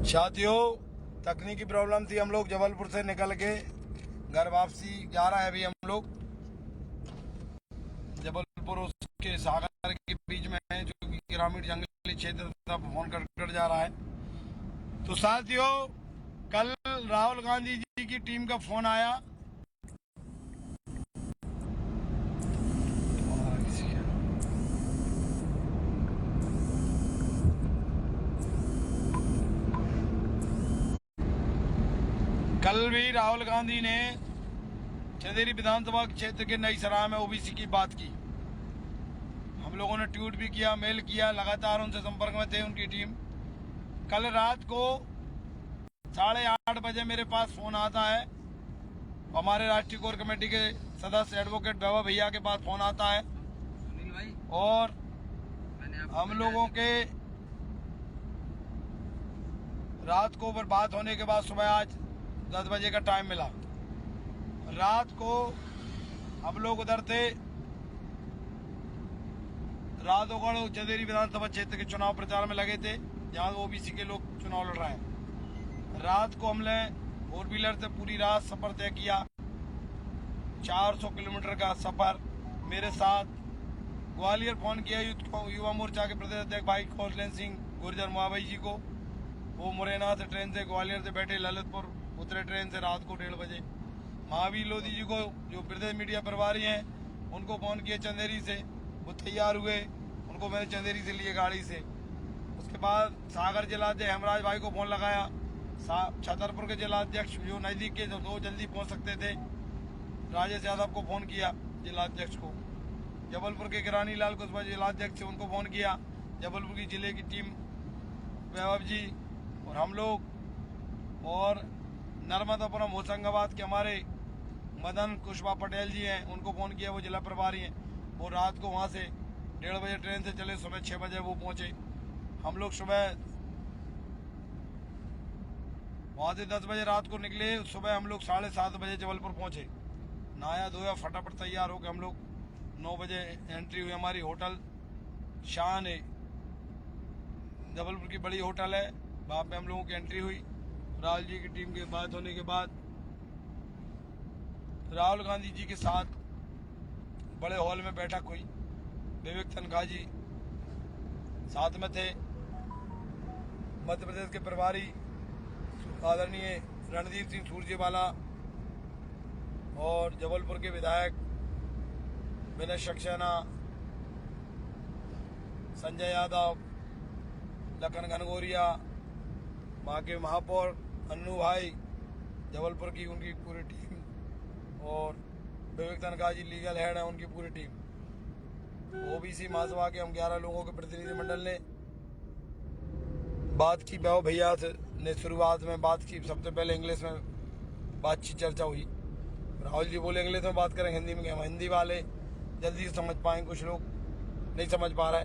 साथियों, तकनीकी प्रॉब्लम थी। हम लोग जबलपुर से निकल के घर वापसी जा रहा है। अभी हम लोग जबलपुर उसके सागर के बीच में है, जो कि ग्रामीण जंगली क्षेत्र तक फोन कट जा रहा है। तो साथियों, कल राहुल गांधी जी की टीम का फोन आया। कल भी राहुल गांधी ने चंदेरी विधानसभा क्षेत्र के नई सराय में ओबीसी की बात की। हम लोगों ने ट्वीट भी किया, मेल किया, लगातार उनसे संपर्क में थे उनकी टीम। कल रात को 8:30 बजे मेरे पास फोन आता है। हमारे राष्ट्रीय कोर कमेटी के सदस्य एडवोकेट वैभव भैया के पास फोन आता है सुनील भाई, और हम लोगों के रात को बात होने के बाद सुबह आज 10 बजे का टाइम मिला। रात को हम लोग उधर थे, राधोगढ़ चंदेरी विधानसभा क्षेत्र के चुनाव प्रचार में लगे थे, जहां ओबीसी के लोग चुनाव लड़ रहे हैं। रात को हमने 4 व्हीलर से पूरी रात सफर तय किया, 400 किलोमीटर का सफर। मेरे साथ ग्वालियर फोन किया युवा मोर्चा के प्रदेश अध्यक्ष भाई कौशलेंद्र सिंह गुर्जर मुआवई जी को। वो मुरैना से ट्रेन से ग्वालियर से बैठे ललितपुर उतरे ट्रेन से रात को 1:30 बजे। महावीर लोधी जी को, जो प्रदेश मीडिया प्रभारी हैं, उनको फोन किया चंदेरी से। वो तैयार हुए, उनको मैंने चंदेरी से लिए गाड़ी से। उसके बाद सागर जिलाध्यक्ष हेमराज भाई को फोन लगाया। छतरपुर के जिलाध्यक्ष जो नजदीक के जो जल्दी पहुंच सकते थे, राजेश यादव को फोन किया जिलाध्यक्ष को। जबलपुर के किरानी लाल कुशवाहा जिलाध्यक्ष से उनको फोन किया। जबलपुर की जिले की टीम वैभव जी और हम लोग और नर्मदापुरम होशंगाबाद के हमारे मदन कुशवाहा पटेल जी हैं, उनको फोन किया, वो जिला प्रभारी हैं। वो रात को वहां से 1:30 बजे ट्रेन से चले, सुबह 6 बजे वो पहुंचे। हम लोग सुबह वहां से 10 बजे रात को निकले। सुबह हम लोग 7:30 बजे जबलपुर पहुंचे। नहाया धोया, फटाफट तैयार होकर हम लोग 9 बजे एंट्री हुई हमारी होटल शान है, जबलपुर की बड़ी होटल है, वहां पे हम लोगों की एंट्री हुई। राहुल जी की टीम के बात होने के बाद राहुल गांधी जी के साथ बड़े हॉल में बैठक हुई। विवेक तनखा जी साथ में थे, मध्य प्रदेश के प्रभारी आदरणीय रणदीप सिंह सुरजेवाला और जबलपुर के विधायक विनय सक्सेना, संजय यादव, लखन घनघोरिया, वहाँ के महापौर अन्नू भाई, जबलपुर की उनकी पूरी टीम, और विवेक तनखा जी लीगल हेड है, उनकी पूरी टीम। ओबीसी महासभा के हम 11 लोगों के प्रतिनिधिमंडल ने बात की। वैभव भैया ने शुरुआत में बात की। सबसे पहले इंग्लिश में बातचीत चर्चा हुई। राहुल जी बोले इंग्लिश में बात करें, हिंदी में। हम हिंदी वाले जल्दी से समझ पाएंगे, कुछ लोग नहीं समझ पा रहे।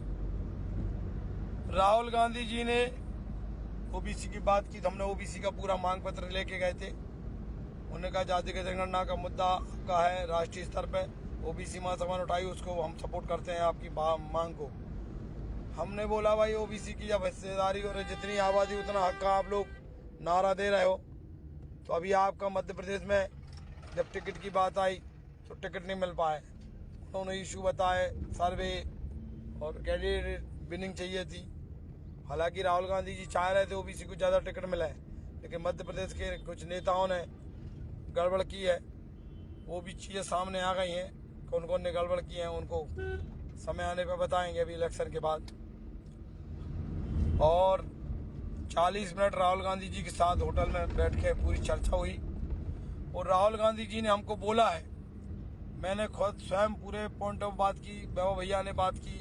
राहुल गांधी जी ने ओबीसी की बात की, तो हमने ओबीसी का पूरा मांग पत्र लेके गए थे। उन्होंने कहा जाति की जनगणना का मुद्दा का है राष्ट्रीय स्तर पे, ओबीसी महासभा ने उठाई, उसको हम सपोर्ट करते हैं आपकी मांग को। हमने बोला भाई ओबीसी की जब हिस्सेदारी और जितनी आबादी उतना हक का आप लोग नारा दे रहे हो, तो अभी आपका मध्य प्रदेश में जब टिकट की बात आई तो टिकट नहीं मिल पाए। उन्होंने इशू बताए, सर्वे और कैंडिडेट विनिंग चाहिए थी। हालांकि राहुल गांधी जी चाह रहे थे ओबीसी को ज्यादा टिकट मिले, लेकिन मध्य प्रदेश के कुछ नेताओं ने गड़बड़ की है। वो भी चीजें सामने आ गई हैं, कौन कौन ने गड़बड़ की है, उनको समय आने पर बताएंगे अभी इलेक्शन के बाद। और 40 मिनट राहुल गांधी जी के साथ होटल में बैठ के पूरी चर्चा हुई। और राहुल गांधी जी ने हमको बोला है, मैंने खुद स्वयं पूरे पॉइंट ऑफ बात की, वैभव भैया ने बात की,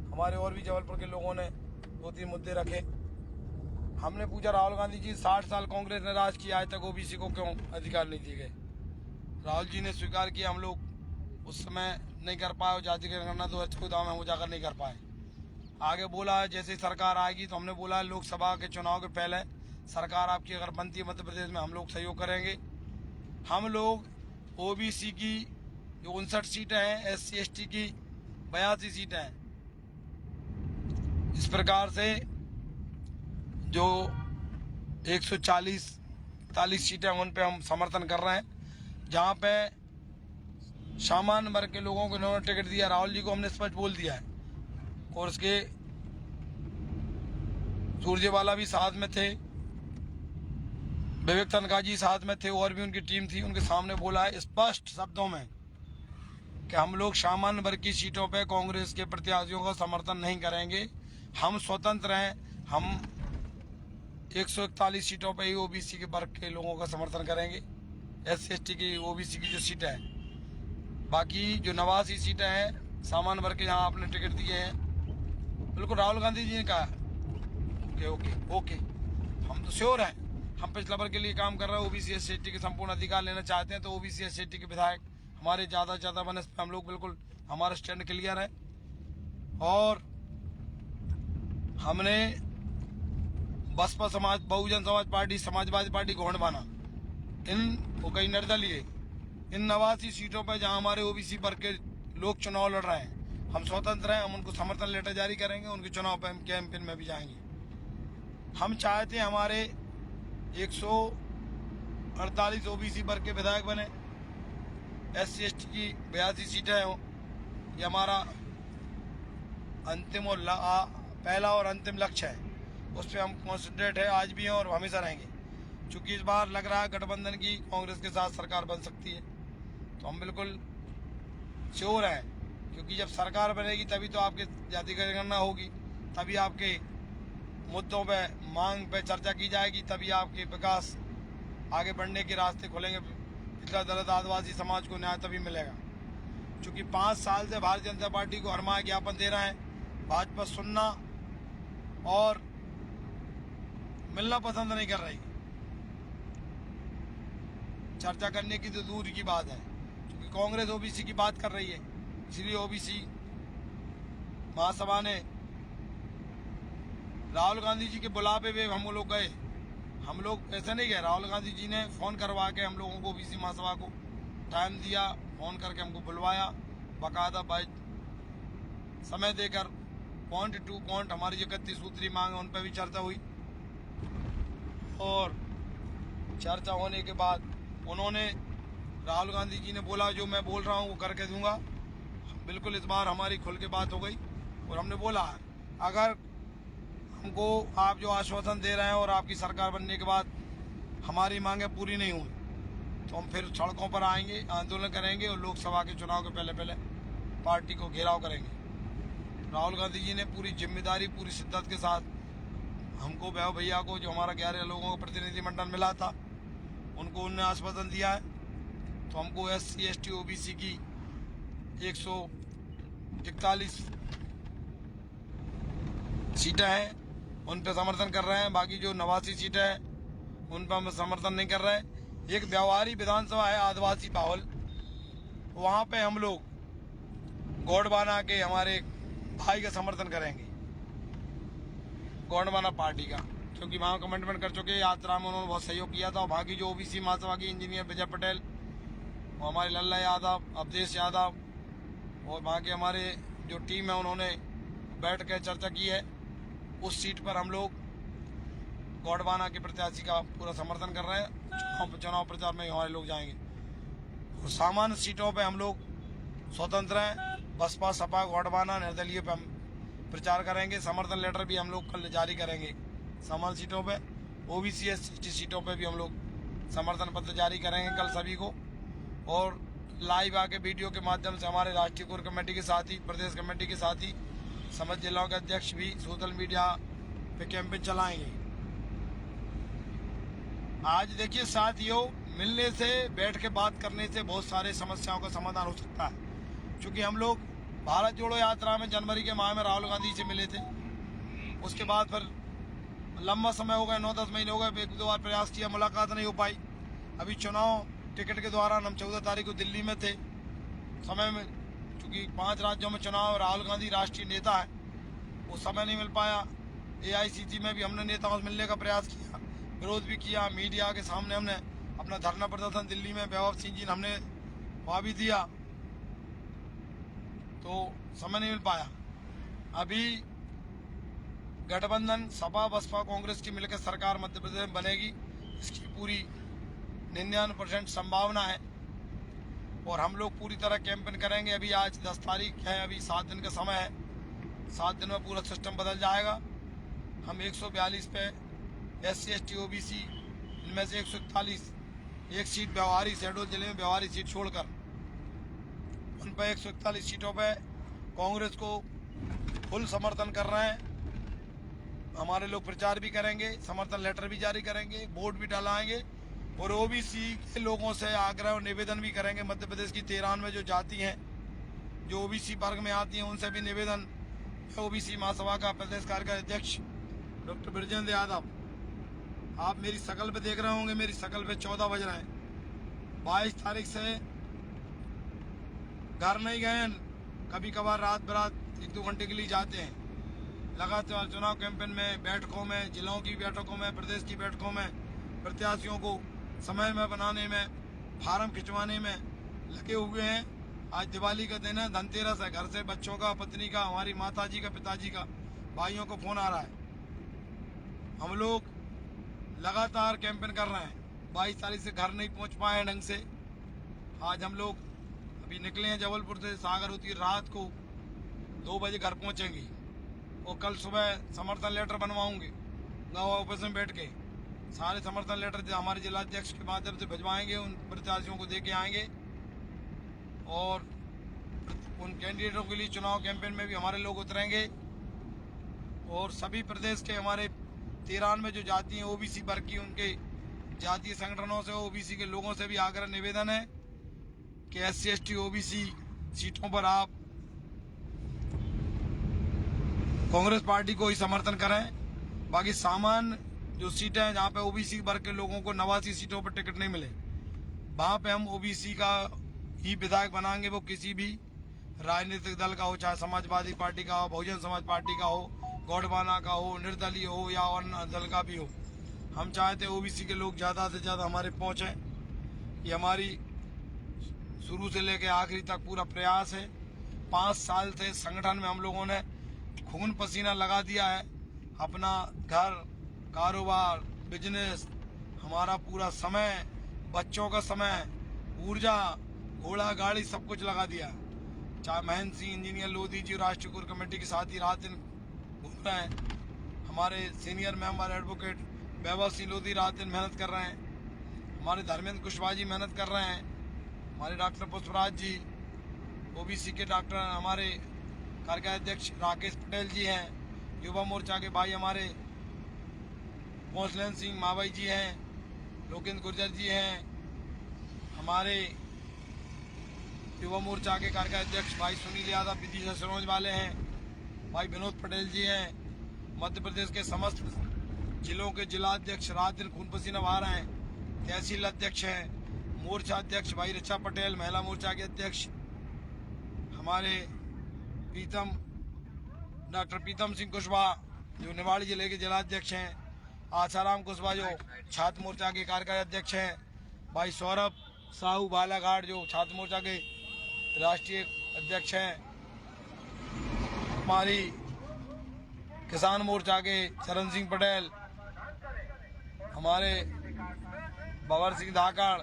हमारे और भी जबलपुर के लोगों ने 2-3 मुद्दे रखे। हमने पूछा राहुल गांधी जी 60 साल कांग्रेस ने राज किया, आज तक ओबीसी को क्यों अधिकार नहीं दिए गए? राहुल जी ने स्वीकार किया हम लोग उस समय नहीं कर पाए, जाति की जनगणना 2014 में वो जाकर नहीं कर पाए। आगे बोला है जैसे सरकार आएगी, तो हमने बोला है लोकसभा के चुनाव के पहले सरकार आपकी अगर बनती है मध्य प्रदेश में, हम लोग सहयोग करेंगे। हम लोग ओबीसी की जो 59 सीटें हैं, SC ST की 82 सीटें हैं, इस प्रकार से जो 140-40 सीटें उन पे हम समर्थन कर रहे हैं। जहाँ पे सामान्य वर्ग के लोगों को इन्होंने टिकट दिया, राहुल जी को हमने स्पष्ट बोल दिया है। और उसके सुरजेवाला भी साथ में थे, विवेक तनखा जी साथ में थे, और भी उनकी टीम थी। उनके सामने बोला है स्पष्ट शब्दों में कि हम लोग सामान्य वर्ग की सीटों पे कांग्रेस के प्रत्याशियों का समर्थन नहीं करेंगे। हम स्वतंत्र हैं। हम 141 सीटों पे ही ओबीसी के वर्ग के लोगों का समर्थन करेंगे, SC/ST की ओबीसी की जो सीटें हैं। बाकी जो 89 सीटें हैं सामान्य वर्ग के, यहाँ आपने टिकट दिए हैं, बिल्कुल राहुल गांधी जी ने कहा ओके ओके ओके, हम तो श्योर हैं। हम पिछला वर्ग के लिए काम कर रहे हैं, ओबीसी SC/ST के संपूर्ण अधिकार लेना चाहते हैं। तो ओबीसी SC/ST के विधायक हमारे ज़्यादा से ज़्यादा बने, हम लोग बिल्कुल, हमारा स्टैंड क्लियर है। और हमने बसपा समाज, बहुजन समाज पार्टी, समाजवादी पार्टी, गोंडवाना, इन वो कई निर्दलीय, इन 89 सीटों पर जहां हमारे ओबीसी वर्ग के लोग चुनाव लड़ रहे हैं, हम स्वतंत्र हैं। हम उनको समर्थन लेटर जारी करेंगे, उनके चुनाव कैंपेन में भी जाएंगे। हम चाहते हैं हमारे 148 ओबीसी वर्ग के विधायक बने, SC/ST की 82 सीटें हों। ये हमारा अंतिम और पहला और अंतिम लक्ष्य है। उस पर हम कॉन्सेंट्रेट है, आज भी हैं और हमेशा रहेंगे। क्योंकि इस बार लग रहा है गठबंधन की कांग्रेस के साथ सरकार बन सकती है, तो हम बिल्कुल श्योर हैं। क्योंकि जब सरकार बनेगी तभी तो आपकी जाति जनगणना होगी, तभी आपके मुद्दों पे, मांग पे चर्चा की जाएगी, तभी आपके विकास आगे बढ़ने के रास्ते खुलेंगे। पिछड़ा दलित आदिवासी समाज को न्याय तभी मिलेगा। क्योंकि 5 साल से भारतीय जनता पार्टी को हरमाया ज्ञापन दे रहे हैं, भाजपा सुनना और मिलना पसंद नहीं कर रही। चर्चा करने की तो दूर की बात है, क्योंकि कांग्रेस ओबीसी की बात कर रही है। इसलिए ओबीसी महासभा ने राहुल गांधी जी के बुलावे पे हम लोग गए। हम लोग ऐसे नहीं गए, राहुल गांधी जी ने फोन करवा के हम लोगों को, ओबीसी महासभा को टाइम दिया, फोन करके हमको बुलवाया, बाकायदा समय देकर पॉइंट टू पॉइंट हमारी जो 31 सूत्री मांग है उन पर भी चर्चा हुई। और चर्चा होने के बाद उन्होंने, राहुल गांधी जी ने बोला जो मैं बोल रहा हूँ वो करके दूंगा। बिल्कुल इस बार हमारी खुल के बात हो गई और हमने बोला अगर हमको आप जो आश्वासन दे रहे हैं और आपकी सरकार बनने के बाद हमारी मांगें पूरी नहीं हुई तो हम फिर सड़कों पर आएंगे, आंदोलन करेंगे और लोकसभा के चुनाव के पहले पार्टी को घेराव करेंगे। राहुल गांधी जी ने पूरी जिम्मेदारी, पूरी शिद्दत के साथ हमको, वैभव भैया को, जो हमारा 11 लोगों का प्रतिनिधिमंडल मिला था, उनको उनने आश्वासन दिया है। तो हमको SC/ST ओबीसी की 141 सीटें हैं उन पर समर्थन कर रहे हैं। बाकी जो 89 सीटें हैं उन पर हम समर्थन नहीं कर रहे हैं। एक व्यवहारी विधानसभा है आदिवासी बाहुल, वहाँ पे हम लोग गोंडवाना के हमारे भाई का समर्थन करेंगे, गोंडवाना पार्टी का, क्योंकि वहाँ कमिटमेंट कर चुके, यात्रा में उन्होंने बहुत सहयोग किया था। और बाकी जो ओबीसी महासभा की इंजीनियर विजय पटेल, वो हमारे लल्ला यादव, अवधेश यादव और वहाँ के हमारे जो टीम है, उन्होंने बैठ कर चर्चा की है। उस सीट पर हम लोग गोंडवाना के प्रत्याशी का पूरा समर्थन कर रहे हैं। चुनाव प्रचार में हमारे लोग जाएंगे। और सामान्य सीटों पे हम लोग स्वतंत्र हैं। बसपा, सपा, गोंडवाना, निर्दलीय पे हम प्रचार करेंगे। समर्थन लेटर भी हम लोग कल जारी करेंगे सामान्य सीटों पे। ओबीसी SC/ST सीटों पे भी हम लोग समर्थन पत्र जारी करेंगे कल सभी को। और लाइव आके वीडियो के माध्यम से हमारे राष्ट्रीय कोर कमेटी के साथ ही, प्रदेश कमेटी के साथ ही समस्त जिलों के अध्यक्ष भी सोशल मीडिया पे कैंपेन चलाएंगे। आज देखिए साथियों, मिलने से, बैठ के बात करने से बहुत सारे समस्याओं का समाधान हो सकता है। क्योंकि हम लोग भारत जोड़ो यात्रा में जनवरी के माह में राहुल गांधी से मिले थे। उसके बाद फिर लंबा समय हो गया, 9-10 महीने हो गए, 1-2 बार प्रयास किया, मुलाकात नहीं हो पाई। अभी चुनाव टिकट के दौरान हम 14 तारीख को दिल्ली में थे समय में, क्योंकि 5 राज्यों में चुनाव, राहुल गांधी राष्ट्रीय नेता है, वो समय नहीं मिल पाया। AICC में भी हमने नेताओं से मिलने का प्रयास किया, विरोध भी किया, मीडिया के सामने हमने अपना धरना प्रदर्शन दिल्ली में वैभव सिंह जी ने हमने वहाँ भी दिया, तो समय नहीं मिल पाया। अभी गठबंधन सपा बसपा कांग्रेस की मिलकर सरकार मध्य प्रदेश में बनेगी, इसकी पूरी 99% संभावना है। और हम लोग पूरी तरह कैंपेन करेंगे। अभी आज 10 तारीख है, अभी 7 दिन का समय है। 7 दिन में पूरा सिस्टम बदल जाएगा। हम 142 पे SC ST OBC इनमें से 141 एक सीट व्यवहारी शहडोल जिले में व्यवहारी सीट छोड़कर उन पर 141 सीटों पे कांग्रेस को फुल समर्थन कर रहे हैं। हमारे लोग प्रचार भी करेंगे, समर्थन लेटर भी जारी करेंगे, बोर्ड भी डलाएंगे और OBC के लोगों से आग्रह और निवेदन भी करेंगे। मध्य प्रदेश की 93 जो जाति हैं जो OBC वर्ग में आती हैं उनसे भी निवेदन। OBC महासभा का प्रदेश कार्यकारी अध्यक्ष डॉक्टर ब्रजेंद्र यादव, आप मेरी शकल पे देख रहे होंगे, मेरी शकल पे 14 बज रहे हैं। 22 तारीख से घर नहीं गए, कभी कभार रात बरात 1-2 घंटे के लिए जाते हैं। लगातार चुनाव कैंपेन में, बैठकों में, जिलों की बैठकों में, प्रदेश की बैठकों में प्रत्याशियों को समय में बनाने में, फार्म खिंचवाने में लगे हुए हैं। आज दिवाली का दिन है, धनतेरस है। घर से बच्चों का, पत्नी का, हमारी माताजी का, पिताजी का, भाइयों को फोन आ रहा है। हम लोग लगातार कैंपेन कर रहे हैं। 22 तारीख से घर नहीं पहुंच पाए ढंग से। आज हम लोग अभी निकले हैं जबलपुर से, सागर होती रात को 2 बजे घर पहुंचेंगे और कल सुबह समर्थन लेटर बनवाऊंगे। गाँव ऑफिस में बैठ के सारे समर्थन लेटर हमारे जिलाध्यक्ष के माध्यम से भिजवाएंगे, उन प्रत्याशियों को दे के आएंगे और उन कैंडिडेटों के लिए चुनाव कैंपेन में भी हमारे लोग उतरेंगे। और सभी प्रदेश के हमारे 93 जो जाति हैं OBC वर्ग की, उनके जातीय संगठनों से, OBC के लोगों से भी आग्रह निवेदन है कि SC ST OBC सीटों पर आप कांग्रेस पार्टी को ही समर्थन करें। बाकी सामान्य जो सीटें हैं जहाँ पे OBC वर्ग के लोगों को 89 सीटों पर टिकट नहीं मिले, वहां पे हम OBC का ही विधायक बनाएंगे। वो किसी भी राजनीतिक दल का हो, चाहे समाजवादी पार्टी का हो, बहुजन समाज पार्टी का हो, गौडवाना का हो, निर्दलीय हो या अन्य दल का भी हो। हम चाहते OBC के लोग ज्यादा से ज्यादा हमारे पहुंचे। ये हमारी शुरू से लेकर आखिरी तक पूरा प्रयास है। 5 साल से संगठन में हम लोगों ने खून पसीना लगा दिया है। अपना घर, कारोबार, बिजनेस, हमारा पूरा समय, बच्चों का समय, ऊर्जा, घोड़ा गाड़ी सब कुछ लगा दिया। चाहे महेंद्र सिंह इंजीनियर लोधी जी राष्ट्रीय कोर कमेटी के साथ ही रात दिन घूम रहे हैं। हमारे सीनियर मेंबर एडवोकेट वैभव सिंह लोधी रात दिन मेहनत कर रहे हैं। हमारे धर्मेंद्र कुशवाहा जी मेहनत कर रहे हैं। हमारे डॉक्टर पुष्पराज जी, OBC के डॉक्टर, हमारे कार्यकारी अध्यक्ष राकेश पटेल जी हैं। युवा मोर्चा के भाई हमारे कौशलेन सिंह मावई जी हैं, लोकेंद्र गुर्जर जी हैं। हमारे युवा मोर्चा के कार्यकारी अध्यक्ष भाई सुनील यादव विदिशा सरोज वाले हैं। भाई विनोद पटेल जी हैं। मध्य प्रदेश के समस्त जिलों के जिलाध्यक्ष रात दिन खून पसीना बहा रहे हैं। तहसील अध्यक्ष हैं। मोर्चा अध्यक्ष भाई ऋचा पटेल, महिला मोर्चा के अध्यक्ष हमारे डॉक्टर प्रीतम सिंह कुशवाहा जो निवाड़ी जिले के जिलाध्यक्ष हैं। आसाराम कुशवाहा जो छात्र मोर्चा के कार्यकारी अध्यक्ष हैं। भाई सौरभ साहू बालाघाट जो छात्र मोर्चा के राष्ट्रीय अध्यक्ष हैं। हमारी किसान मोर्चा के चरण सिंह पटेल, हमारे भवर सिंह धाकड़,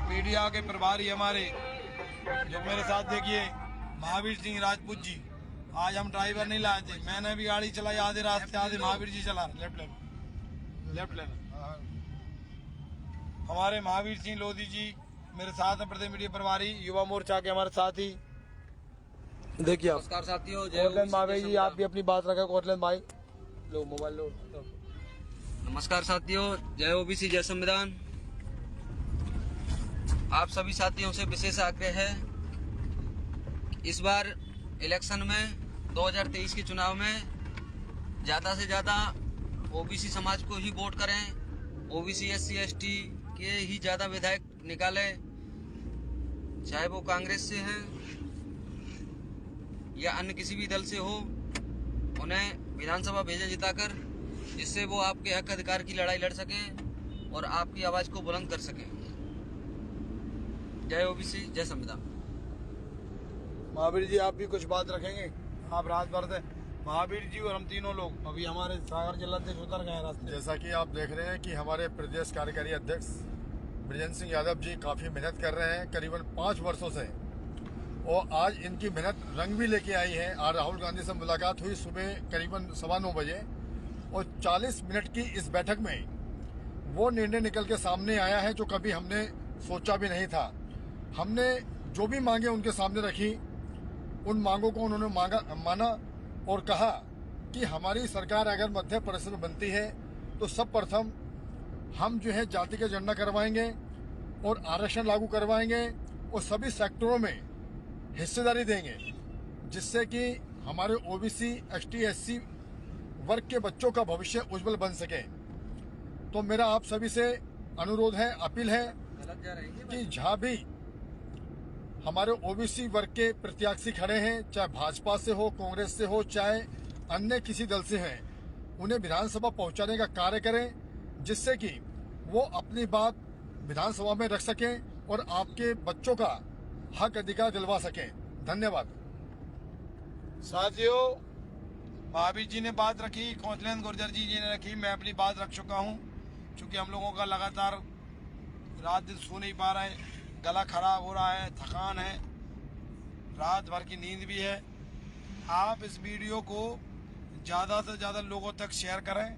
मीडिया के प्रभारी हमारे जो मेरे साथ देखिए महावीर सिंह राजपूत जी। आज हम ड्राइवर नहीं लाए थे, मैंने भी गाड़ी चलाई आधे रास्ते, आधे महावीर जी चला लेफ्ट लेन। हमारे महावीर सिंह लोधी जी मेरे साथ हैं, प्रदेश मीडिया प्रभारी, युवा मोर्चा के हमारे साथी। देखिए नमस्कार साथियों, कौशलेन मावे जी, आप भी अपनी बात रखें। कौशलेन भाई लो मोबाइल लो। नमस्कार साथियों, जय OBC जय संविधान। आप सभी साथियों से विशेष आग्रह है, इस बार इलेक्शन में 2023 के चुनाव में ज्यादा से ज्यादा OBC समाज को ही वोट करें। OBC SC ST के ही ज्यादा विधायक निकाले, चाहे वो कांग्रेस से हैं या अन्य किसी भी दल से हो। उन्हें विधानसभा भेजे जिताकर, जिससे वो आपके हक अधिकार की लड़ाई लड़ सकें और आपकी आवाज को बुलंद कर सकें। जय OBC जय संविधान। महावीर जी आप भी कुछ बात रखेंगे? आप रात भर से महावीर जी और हम तीनों लोग अभी हमारे सागर जिलाध्यक्ष उतर गए हैं रास्ते। जैसा कि आप देख रहे हैं कि हमारे प्रदेश कार्यकारी अध्यक्ष ब्रजेंद्र सिंह यादव जी काफ़ी मेहनत कर रहे हैं करीबन 5 वर्षों से, और आज इनकी मेहनत रंग भी लेके आई है। आज राहुल गांधी से मुलाकात हुई सुबह करीबन 9:15 बजे, और 40 मिनट की इस बैठक में वो निर्णय निकल के सामने आया है जो कभी हमने सोचा भी नहीं था। हमने जो भी मांगे उनके सामने रखी, उन मांगों को उन्होंने माना और कहा कि हमारी सरकार अगर मध्य प्रदेश में बनती है तो सब प्रथम हम जो है जाति का जनगणना करवाएंगे और आरक्षण लागू करवाएंगे और सभी सेक्टरों में हिस्सेदारी देंगे, जिससे कि हमारे ओबीसी, एसटी, एससी वर्ग के बच्चों का भविष्य उज्जवल बन सके। तो मेरा आप सभी से अनुरोध है, अपील है कि जहाँ भी हमारे ओबीसी वर्ग के प्रत्याशी खड़े हैं, चाहे भाजपा से हो, कांग्रेस से हो, चाहे अन्य किसी दल से हैं, उन्हें विधानसभा पहुंचाने का कार्य करें, जिससे कि वो अपनी बात विधानसभा में रख सकें और आपके बच्चों का हक अधिकार दिलवा सकें। धन्यवाद। साथियों, महावीर जी ने बात रखी, कौशलेंद्र गुर्जर जी ने रखी, मैं अपनी बात रख चुका हूं। क्योंकि हम लोगों का लगातार रात दिन सो नहीं पा रहे हैं, गला खराब हो रहा है, थकान है, रात भर की नींद भी है। आप इस वीडियो को ज़्यादा से ज़्यादा लोगों तक शेयर करें।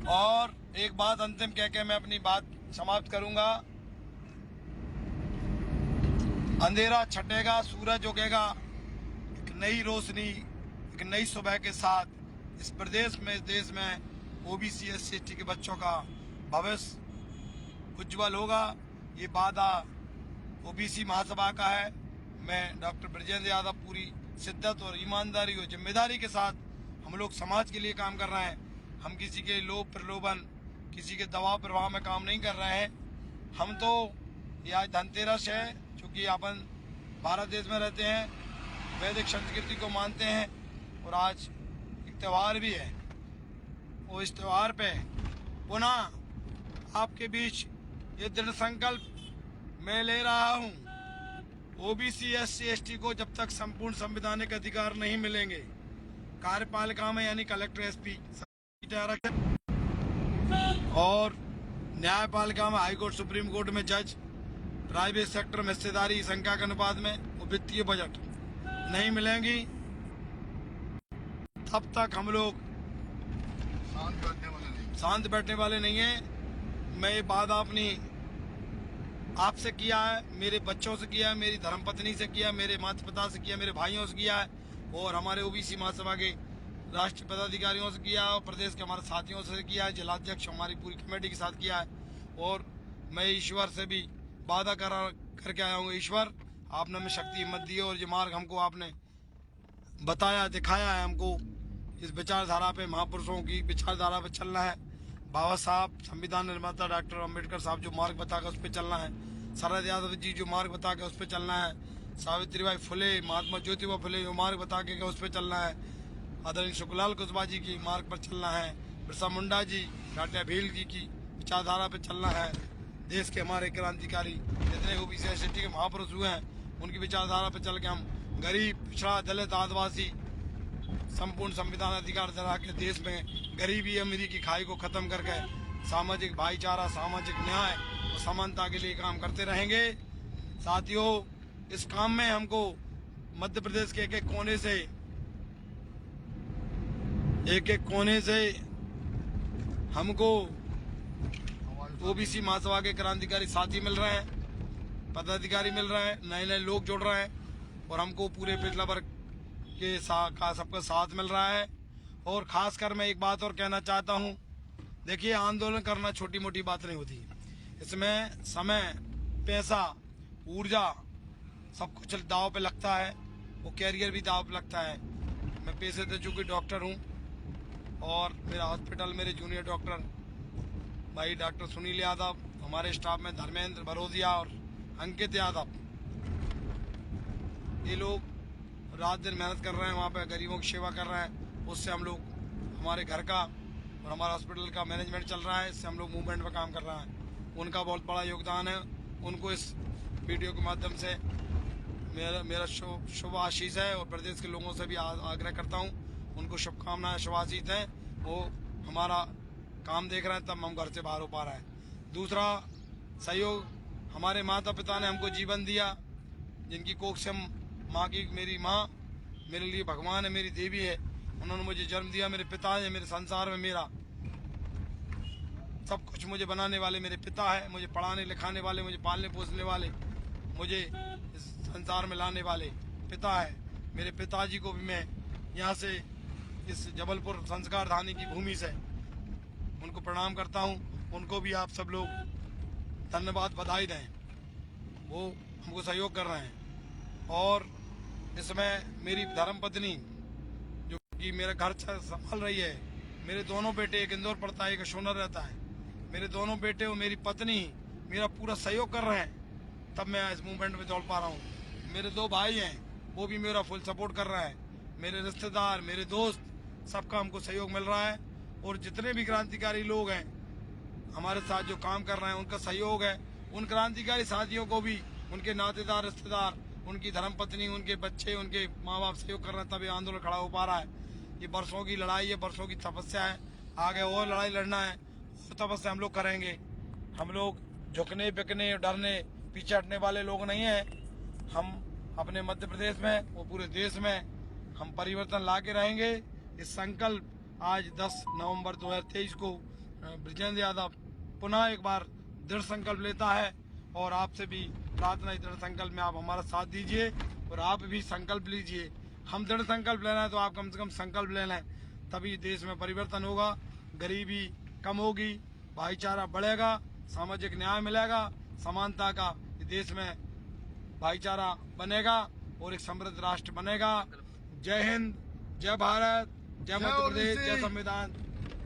और एक बात अंतिम कह के मैं अपनी बात समाप्त करूंगा। अंधेरा छटेगा, सूरज उगेगा, एक नई रोशनी, एक नई सुबह के साथ इस प्रदेश में, इस देश में ओबीसी, एससी, एसटी के बच्चों का भविष्य उज्जवल होगा। ये वादा ओबीसी महासभा का है। मैं डॉक्टर ब्रजेंद्र यादव पूरी शिद्दत और ईमानदारी और जिम्मेदारी के साथ हम लोग समाज के लिए काम कर रहे हैं। हम किसी के लोभ प्रलोभन, किसी के दबाव प्रभाव में काम नहीं कर रहे हैं। हम तो ये आज धनतेरस है, क्योंकि अपन भारत देश में रहते हैं, वैदिक संस्कृति को मानते हैं, और आज एक त्यौहार भी है। और इस त्यौहार पे पुनः आपके बीच ये दृढ़ संकल्प मैं ले रहा हूं, ओबीसी, एससी, एसटी को जब तक संपूर्ण संवैधानिक अधिकार नहीं मिलेंगे, कार्यपालिका में यानी कलेक्टर, एसपी, और न्यायपालिका में हाईकोर्ट, सुप्रीम कोर्ट में जज, प्राइवेट सेक्टर में हिस्सेदारी संख्या के अनुपात में, और वित्तीय बजट नहीं मिलेंगी, तब तक हम लोग शांत बैठने वाले नहीं है। मैं ये वादा अपनी आपसे किया है, मेरे बच्चों से किया है, मेरी धर्मपत्नी से किया है, मेरे माता पिता से किया, मेरे भाइयों से किया है, और हमारे ओबीसी महासभा के राष्ट्रीय पदाधिकारियों से किया है, और प्रदेश के हमारे साथियों से किया है, जिलाध्यक्ष हमारी पूरी कमेटी के साथ किया है। और मैं ईश्वर से भी वादा करके आया हूँ, ईश्वर आपने हमें शक्ति हिम्मत दी है, और ये मार्ग हमको आपने बताया, दिखाया है हमको, इस विचारधारा पे, महापुरुषों की विचारधारा पे चलना है। बाबा साहब, संविधान निर्माता डॉक्टर अम्बेडकर साहब जो मार्ग बताकर उस पर चलना है, शरद यादव जी जो मार्ग बता के उस पर चलना है, सावित्रीबाई फुले, महात्मा ज्योतिबा फुले जो मार्ग बता के उस पर चलना है, आदरणीय सुखलाल कुशवाहा जी की मार्ग पर चलना है, बिरसा मुंडा जी, टाटा भील जी की विचारधारा पर चलना है। देश के हमारे क्रांतिकारी जितने ओबीसी एसटी के महापुरुष हुए हैं, उनकी विचारधारा पर चल के हम गरीब, पिछड़ा, दलित, आदिवासी संपूर्ण संविधान अधिकार दिला के देश में गरीबी अमीरी की खाई को खत्म करके सामाजिक भाईचारा, सामाजिक न्याय और समानता के लिए काम करते रहेंगे। साथियों, इस काम में हमको मध्य प्रदेश के एक एक कोने से हमको ओबीसी महासभा के क्रांतिकारी साथी मिल रहे हैं, पदाधिकारी मिल रहे हैं, नए नए लोग जुड़ रहे हैं, और हमको पूरे पिछला वर्ग के सबका साथ मिल रहा है। और खासकर मैं एक बात और कहना चाहता हूं, देखिए, आंदोलन करना छोटी मोटी बात नहीं होती, इसमें समय, पैसा, ऊर्जा सब कुछ दाव पे लगता है, वो कैरियर भी दाव पे लगता है। मैं पेशे से चूंकि डॉक्टर हूं, और मेरा हॉस्पिटल, मेरे जूनियर डॉक्टर भाई डॉक्टर सुनील यादव, हमारे स्टाफ में धर्मेंद्र भरोजिया और अंकित यादव, ये लोग रात दिन मेहनत कर रहे हैं, वहाँ पे गरीबों की सेवा कर रहे हैं। उससे हम लोग, हमारे घर का और हमारा हॉस्पिटल का मैनेजमेंट चल रहा है, इससे हम लोग मूवमेंट पर काम कर रहे हैं। उनका बहुत बड़ा योगदान है, उनको इस वीडियो के माध्यम से मेरा शुभ आशीष है और प्रदेश के लोगों से भी आग्रह करता हूँ, उनको शुभकामनाएं, शुभ आशीष हैं। वो हमारा काम देख रहे हैं तब हम घर से बाहर हो पा रहे हैं। दूसरा सहयोग, हमारे माता पिता ने हमको जीवन दिया, जिनकी कोख से माँ की, मेरी माँ मेरे लिए भगवान है, मेरी देवी है। उन्होंने मुझे जन्म दिया, मेरे पिता है, मेरे संसार में मेरा सब कुछ मुझे बनाने वाले मेरे पिता है, मुझे पढ़ाने लिखाने वाले, मुझे पालने पोसने वाले, मुझे इस संसार में लाने वाले पिता है। मेरे पिताजी को भी मैं यहाँ से, इस जबलपुर संस्कार धानी की भूमि से उनको प्रणाम करता हूँ। उनको भी आप सब लोग धन्यवाद, बधाई दें, वो हमको सहयोग कर रहे हैं। और इसमें मेरी धर्मपत्नी जो कि मेरा घर संभाल रही है, मेरे दोनों बेटे, एक इंदौर पढ़ता है, एक अशोनर रहता है, मेरे दोनों बेटे और मेरी पत्नी मेरा पूरा सहयोग कर रहे हैं, तब मैं इस मूवमेंट में दौड़ पा रहा हूँ। मेरे 2 भाई हैं, वो भी मेरा फुल सपोर्ट कर रहे हैं। मेरे रिश्तेदार, मेरे दोस्त, सबका हमको सहयोग मिल रहा है। और जितने भी क्रांतिकारी लोग हैं हमारे साथ जो काम कर रहे हैं, उनका सहयोग है। उन क्रांतिकारी साथियों को भी उनके नातेदार, रिश्तेदार, उनकी धर्मपत्नी, उनके बच्चे, उनके माँ बाप सहयोग कर रहे हैं, तब ये आंदोलन खड़ा हो पा रहा है। ये बरसों की लड़ाई है, बरसों की तपस्या है, आगे और लड़ाई लड़ना है, और तपस्या हम लोग करेंगे। हम लोग झुकने, बिकने, डरने, पीछे हटने वाले लोग नहीं हैं। हम अपने मध्य प्रदेश में, वो पूरे देश में हम परिवर्तन ला के रहेंगे। इस संकल्प आज 10 नवंबर 2023 को बृजेंद्र यादव पुनः एक बार दृढ़ संकल्प लेता है। और आपसे भी प्रार्थना, इस दृढ़ संकल्प में आप हमारा साथ दीजिए और आप भी संकल्प लीजिए। हम दृढ़ संकल्प लेना है तो आप कम से कम संकल्प ले लें, तभी देश में परिवर्तन होगा, गरीबी कम होगी, भाईचारा बढ़ेगा, सामाजिक न्याय मिलेगा, समानता का देश में भाईचारा बनेगा और एक समृद्ध राष्ट्र बनेगा। जय हिंद, जय भारत, जय मध्य प्रदेश, जय संविधान।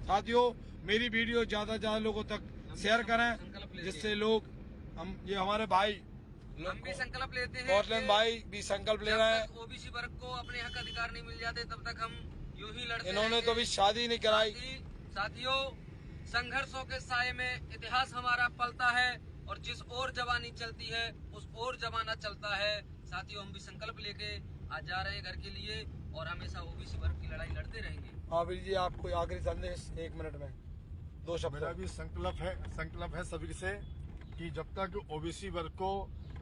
साथियों, मेरी वीडियो ज्यादा से ज्यादा लोगों तक शेयर करें, जिससे लोग, हम, ये हमारे भाई हम भी संकल्प लेते हैं, गौरलन भाई भी संकल्प ले रहे हैं। ओबीसी वर्ग को अपने हक अधिकार नहीं मिल जाते तब तक हम यूं ही लड़ते इन्होंने तो भी शादी नहीं कराई। साथियों, संघर्षों के साये में इतिहास हमारा पलता है और जिस ओर जवानी चलती है उस ओर जमाना चलता है। साथियों, हम भी संकल्प लेके आज जा रहे हैं घर के लिए और हमेशा ओबीसी वर्ग की लड़ाई लड़ते रहेंगे। हाँ वीर जी, आपको आखिरी संदेश 1 मिनट में 2 शब्द। मेरा भी संकल्प है सभी से कि जब तक ओबीसी वर्ग को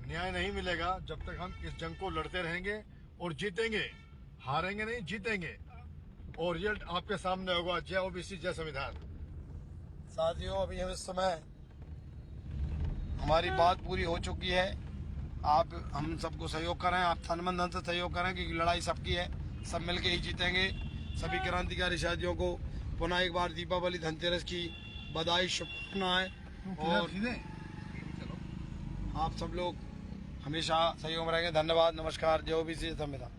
न्याय नहीं मिलेगा, जब तक हम इस जंग को लड़ते रहेंगे और जीतेंगे। हारेंगे नहीं, जीतेंगे और रिजल्ट आपके सामने होगा। जय ओबीसी, जय संविधान। साथियों, अभी हम इस समय हमारी बात पूरी हो चुकी है। आप हम सबको सहयोग करें, आप तन मन धन से सहयोग करें, क्योंकि लड़ाई सबकी है, सब मिलके ही जीतेंगे। सभी क्रांतिकारी साथियों को पुनः एक बार दीपावली, धनतेरस की बधाई, शुभकामनाएं। और आप सब लोग हमेशा सहयोग में रहेंगे। धन्यवाद, नमस्कार, जय ओबीसी, संविधान।